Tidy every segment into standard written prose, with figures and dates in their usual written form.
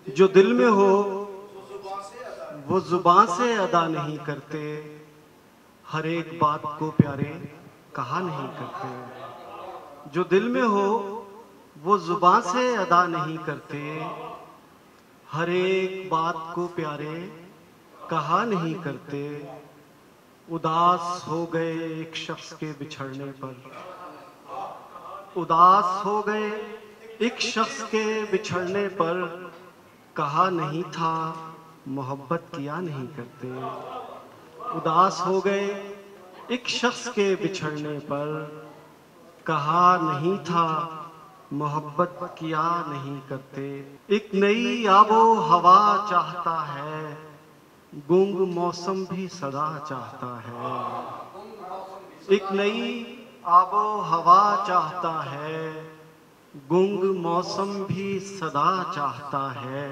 जो दिल में हो वो जुबान से अदा नहीं करते, हर एक बात को प्यारे कहा नहीं करते। जो दिल में हो वो जुबान से अदा नहीं करते, हर एक बात को प्यारे कहा नहीं करते। उदास हो गए एक शख्स के बिछड़ने पर, उदास हो गए एक शख्स के बिछड़ने पर, कहा नहीं था मोहब्बत किया नहीं करते। उदास हो गए एक शख्स के बिछड़ने पर, कहा नहीं था मोहब्बत किया नहीं करते। एक नई आबो हवा चाहता है, गुंग मौसम भी सदा चाहता है। एक नई आबो हवा चाहता है, गुंग मौसम भी सदा चाहता है।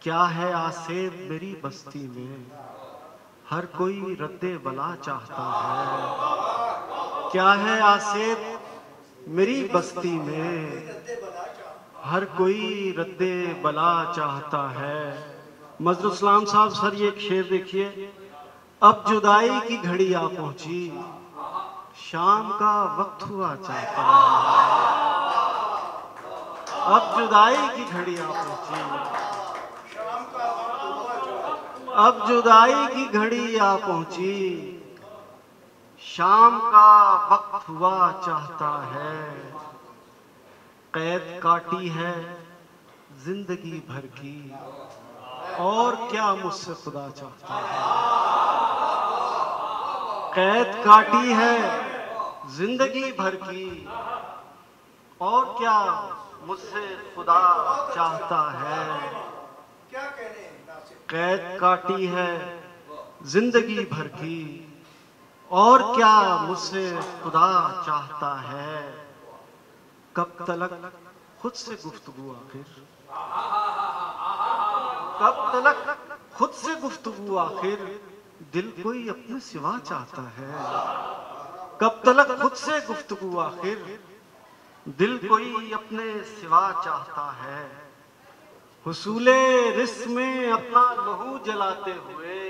क्या है आसेब मेरी बस्ती में, हर कोई रद्दे बला चाहता है। क्या है आसेब मेरी बस्ती में, हर कोई रद्दे बला चाहता है। मजरूल इस्लाम साहब सर ये एक शेर देखिए। अब जुदाई की घड़ी आ पहुंची, शाम का वक्त हुआ चाहता है। अब जुदाई की घड़ी आ पहुंची, अब जुदाई की घड़ी आ पहुंची, शाम का वक्त हुआ चाहता है। कैद काटी है जिंदगी भर की, और क्या मुझसे खुदा चाहता है। कैद काटी है जिंदगी भर की, और क्या मुझसे खुदा चाहता है। कैद काटी है जिंदगी भर की, और क्या मुझसे खुदा चाहता है। कब तलक खुद से गुफ्तगू आखिर, कब तलक खुद से गुफ्तगू आखिर, दिल कोई अपने सिवा चाहता है। कब तलक खुद से गुफ्तगू आखिर, दिल कोई अपने सिवा चाहता है। हुसूले रिस्क में अपना लहू जलाते हुए,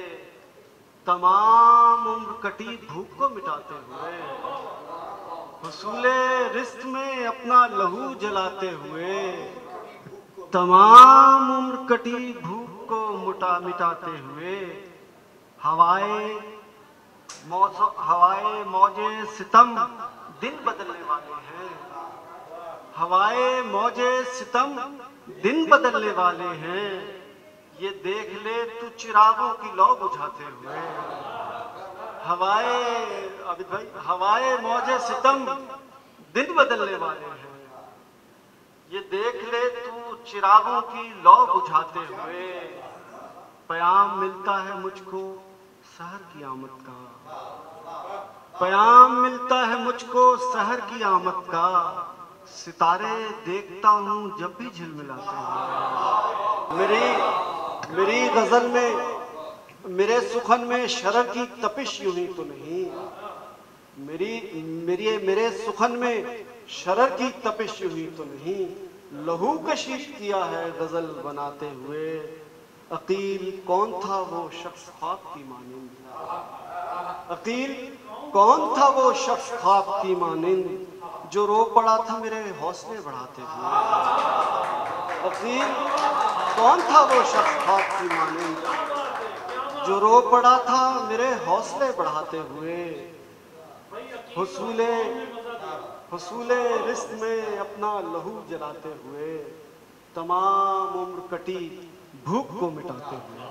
तमाम उम्र कटी भूख को मिटाते हुए। हुसूले रिस्क में अपना लहू जलाते हुए, तमाम उम्र कटी भूख को मिटाते हुए। हवाए मौजे सितम दिन बदलने वाले हैं, हवाए मौजे सितम दिन बदलने वाले हैं। ये देख ले तू चिरागों की लौ बुझाते हुए। अभित भाई, हवाए मौजे सितम दिन बदलने वाले हैं, ये देख ले तू चिरागों की लौ बुझाते हुए। प्याम मिलता है मुझको सहर की आमद का, प्याम मिलता है मुझको सहर की आमद का। सितारे देखता हूँ जब भी झिलमिलाते हैं। मेरी गजल में, मेरे सुखन में शरर की तपिश यूं ही तो नहीं। मेरे सुखन में शरर की तपिश यूं ही तो नहीं। लहू कशीफ किया है गजल बनाते हुए। अकील कौन था वो शख्स ख्वाब की मानिंद, अकील कौन था वो शख्स ख्वाब की मानिंद, जो रो पड़ा था मेरे हौसले बढ़ाते हुए। अकील कौन था वो शख्स ख्वाब की मानिंद, जो रो पड़ा था मेरे हौसले बढ़ाते हुए। हुसूले रिस्क में अपना लहू जलाते हुए, तमाम उम्र कटी भूख को मिटाते हुए।